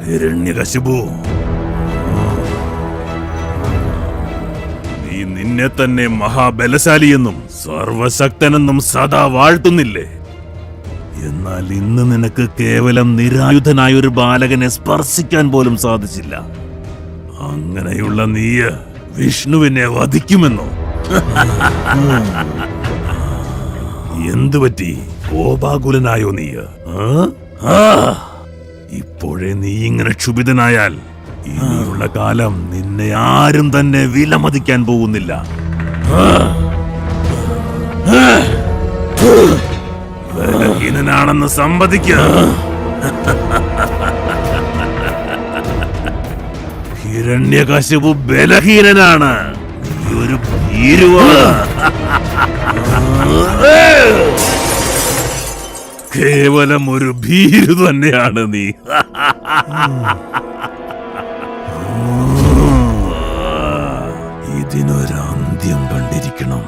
ഹിരണ്യകശിപു, നീ നിന്നെ തന്നെ മഹാബലശാലിയെന്നും സർവശക്തനെന്നും സദാ വാഴ്ത്തുന്നില്ലേ? എന്നാൽ ഇന്ന് നിനക്ക് കേവലം നിരായുധനായ ഒരു ബാലകനെ സ്പർശിക്കാൻ പോലും സാധിച്ചില്ല. അങ്ങനെയുള്ള നീ വിഷ്ണുവിനെ വധിക്കുമെന്നോ? എന്തുപറ്റി? കോപാകുലനായോ നീ? ഇപ്പോഴേ നീ ഇങ്ങനെ ക്ഷുഭിതനായാൽ ഇനിയുള്ള കാലം നിന്നെ ആരും തന്നെ വിലമതിക്കാൻ പോകുന്നില്ല. ബലഹീനനാണെന്ന് സമ്മതിക്ക. ഹിരണ്യകശിപു ബലഹീനനാണ്. നീ ഒരു ഭീരുവാണ്. കേവലം ഒരു ഭീരു തന്നെയാണ് നീ. ഇതിനൊരന്ത്യം കണ്ടിരിക്കണം.